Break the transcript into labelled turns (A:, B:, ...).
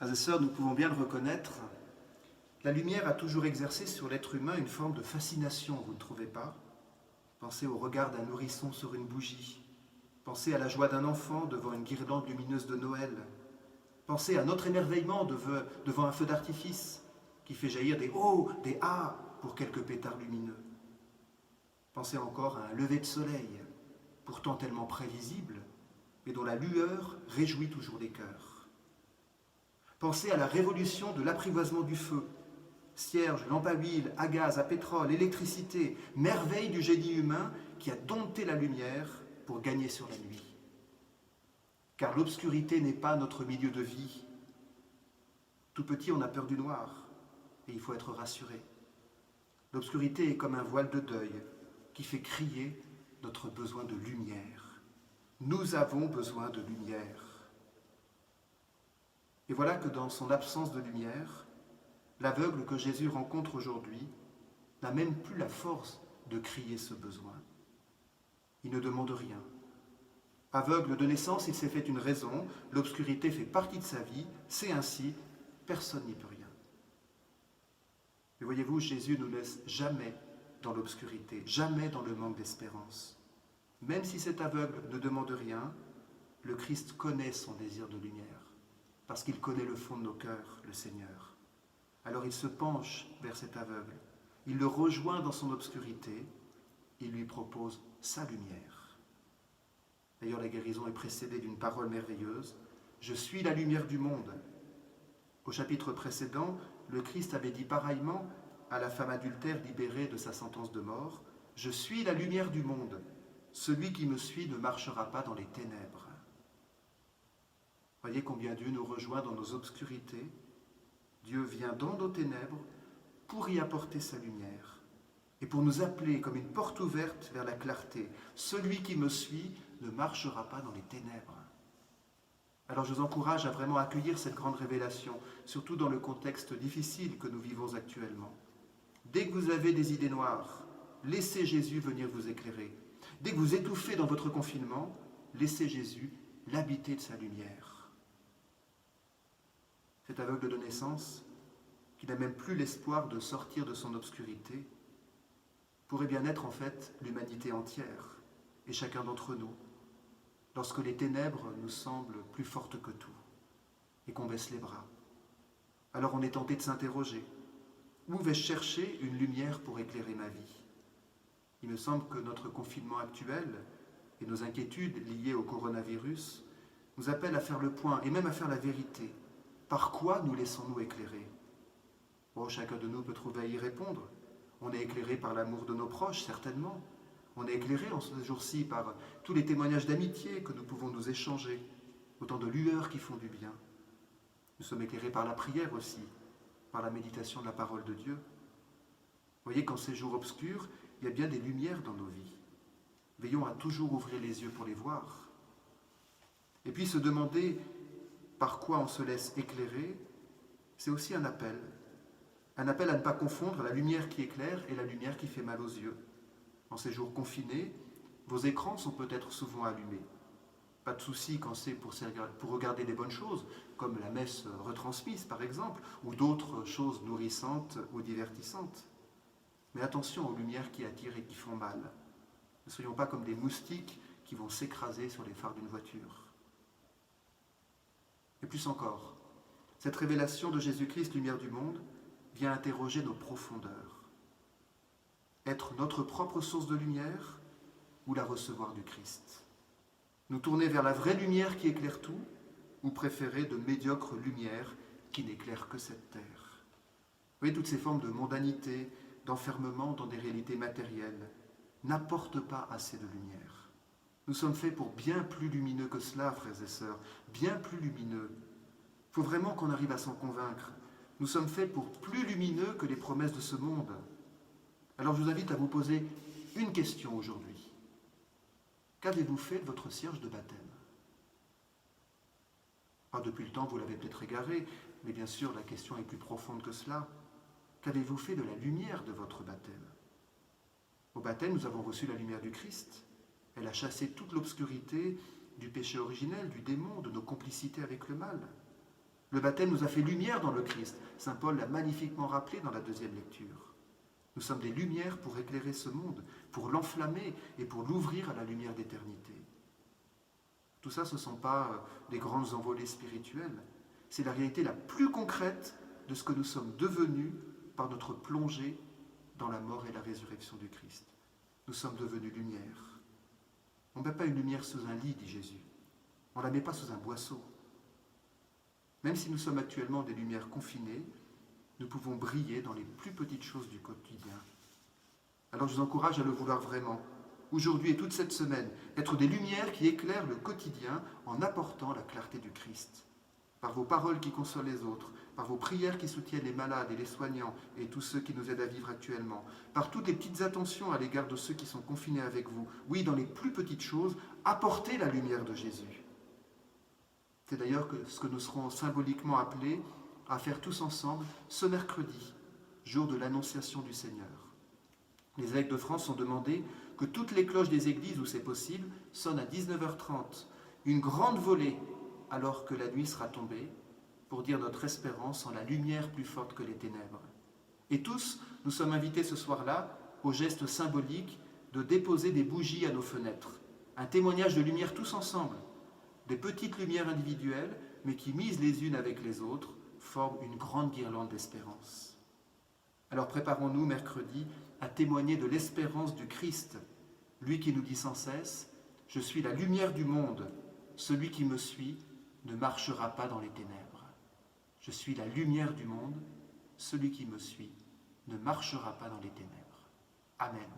A: Frères et sœurs, nous pouvons bien le reconnaître, la lumière a toujours exercé sur l'être humain une forme de fascination, vous ne trouvez pas? Pensez au regard d'un nourrisson sur une bougie, pensez à la joie d'un enfant devant une guirlande lumineuse de Noël, pensez à notre émerveillement devant un feu d'artifice qui fait jaillir des « oh », des « ah » pour quelques pétards lumineux. Pensez encore à un lever de soleil, pourtant tellement prévisible, mais dont la lueur réjouit toujours les cœurs. Pensez à la révolution de l'apprivoisement du feu, cierge, lampe à huile, à gaz, à pétrole, électricité, merveille du génie humain qui a dompté la lumière pour gagner sur la nuit. Car l'obscurité n'est pas notre milieu de vie. Tout petit, on a peur du noir, et il faut être rassuré. L'obscurité est comme un voile de deuil qui fait crier notre besoin de lumière. Nous avons besoin de lumière. Et voilà que dans son absence de lumière, l'aveugle que Jésus rencontre aujourd'hui n'a même plus la force de crier ce besoin. Il ne demande rien. Aveugle de naissance, il s'est fait une raison, l'obscurité fait partie de sa vie, c'est ainsi, personne n'y peut rien. Mais voyez-vous, Jésus ne nous laisse jamais dans l'obscurité, jamais dans le manque d'espérance. Même si cet aveugle ne demande rien, le Christ connaît son désir de lumière, parce qu'il connaît le fond de nos cœurs, le Seigneur. Alors il se penche vers cet aveugle, il le rejoint dans son obscurité, il lui propose sa lumière. D'ailleurs, la guérison est précédée d'une parole merveilleuse, « Je suis la lumière du monde ». Au chapitre précédent, le Christ avait dit pareillement à la femme adultère libérée de sa sentence de mort, « Je suis la lumière du monde, celui qui me suit ne marchera pas dans les ténèbres ». Voyez combien Dieu nous rejoint dans nos obscurités. Dieu vient dans nos ténèbres pour y apporter sa lumière et pour nous appeler comme une porte ouverte vers la clarté. Celui qui me suit ne marchera pas dans les ténèbres. Alors je vous encourage à vraiment accueillir cette grande révélation, surtout dans le contexte difficile que nous vivons actuellement. Dès que vous avez des idées noires, laissez Jésus venir vous éclairer. Dès que vous étouffez dans votre confinement, laissez Jésus l'habiter de sa lumière. Cet aveugle de naissance, qui n'a même plus l'espoir de sortir de son obscurité, pourrait bien être en fait l'humanité entière, et chacun d'entre nous, lorsque les ténèbres nous semblent plus fortes que tout, et qu'on baisse les bras. Alors on est tenté de s'interroger, où vais-je chercher une lumière pour éclairer ma vie? Il me semble que notre confinement actuel et nos inquiétudes liées au coronavirus nous appellent à faire le point, et même à faire la vérité. Par quoi nous laissons-nous éclairer? Bon, chacun de nous peut trouver à y répondre. On est éclairé par l'amour de nos proches, certainement. On est éclairé en ce jour-ci par tous les témoignages d'amitié que nous pouvons nous échanger, autant de lueurs qui font du bien. Nous sommes éclairés par la prière aussi, par la méditation de la parole de Dieu. Vous voyez qu'en ces jours obscurs, il y a bien des lumières dans nos vies. Veillons à toujours ouvrir les yeux pour les voir. Et puis se demander par quoi on se laisse éclairer, c'est aussi un appel. Un appel à ne pas confondre la lumière qui éclaire et la lumière qui fait mal aux yeux. En ces jours confinés, vos écrans sont peut-être souvent allumés. Pas de souci quand c'est pour regarder des bonnes choses, comme la messe retransmise par exemple, ou d'autres choses nourrissantes ou divertissantes. Mais attention aux lumières qui attirent et qui font mal. Ne soyons pas comme des moustiques qui vont s'écraser sur les phares d'une voiture. Et plus encore, cette révélation de Jésus-Christ, lumière du monde, vient interroger nos profondeurs. Être notre propre source de lumière ou la recevoir du Christ? Nous tourner vers la vraie lumière qui éclaire tout ou préférer de médiocres lumières qui n'éclairent que cette terre? Vous voyez, toutes ces formes de mondanité, d'enfermement dans des réalités matérielles n'apportent pas assez de lumière. Nous sommes faits pour bien plus lumineux que cela, frères et sœurs, bien plus lumineux. Il faut vraiment qu'on arrive à s'en convaincre. Nous sommes faits pour plus lumineux que les promesses de ce monde. Alors je vous invite à vous poser une question aujourd'hui. Qu'avez-vous fait de votre cierge de baptême? Depuis le temps, vous l'avez peut-être égaré, mais bien sûr, la question est plus profonde que cela. Qu'avez-vous fait de la lumière de votre baptême? Au baptême, nous avons reçu la lumière du Christ. Elle a chassé toute l'obscurité du péché originel, du démon, de nos complicités avec le mal. Le baptême nous a fait lumière dans le Christ. Saint Paul l'a magnifiquement rappelé dans la deuxième lecture. Nous sommes des lumières pour éclairer ce monde, pour l'enflammer et pour l'ouvrir à la lumière d'éternité. Tout ça, ce ne sont pas des grandes envolées spirituelles. C'est la réalité la plus concrète de ce que nous sommes devenus par notre plongée dans la mort et la résurrection du Christ. Nous sommes devenus lumière. On ne met pas une lumière sous un lit, dit Jésus. On ne la met pas sous un boisseau. Même si nous sommes actuellement des lumières confinées, nous pouvons briller dans les plus petites choses du quotidien. Alors je vous encourage à le vouloir vraiment, aujourd'hui et toute cette semaine, être des lumières qui éclairent le quotidien en apportant la clarté du Christ. Par vos paroles qui consolent les autres, par vos prières qui soutiennent les malades et les soignants et tous ceux qui nous aident à vivre actuellement, par toutes les petites attentions à l'égard de ceux qui sont confinés avec vous. Oui, dans les plus petites choses, apportez la lumière de Jésus. C'est d'ailleurs ce que nous serons symboliquement appelés à faire tous ensemble ce mercredi, jour de l'Annonciation du Seigneur. Les évêques de France ont demandé que toutes les cloches des églises où c'est possible sonnent à 19h30, une grande volée alors que la nuit sera tombée, pour dire notre espérance en la lumière plus forte que les ténèbres. Et tous, nous sommes invités ce soir-là au geste symbolique de déposer des bougies à nos fenêtres, un témoignage de lumière tous ensemble, des petites lumières individuelles, mais qui, mises les unes avec les autres, forment une grande guirlande d'espérance. Alors préparons-nous mercredi à témoigner de l'espérance du Christ, lui qui nous dit sans cesse « Je suis la lumière du monde, celui qui me suit ne marchera pas dans les ténèbres. Je suis la lumière du monde, celui qui me suit ne marchera pas dans les ténèbres. » Amen.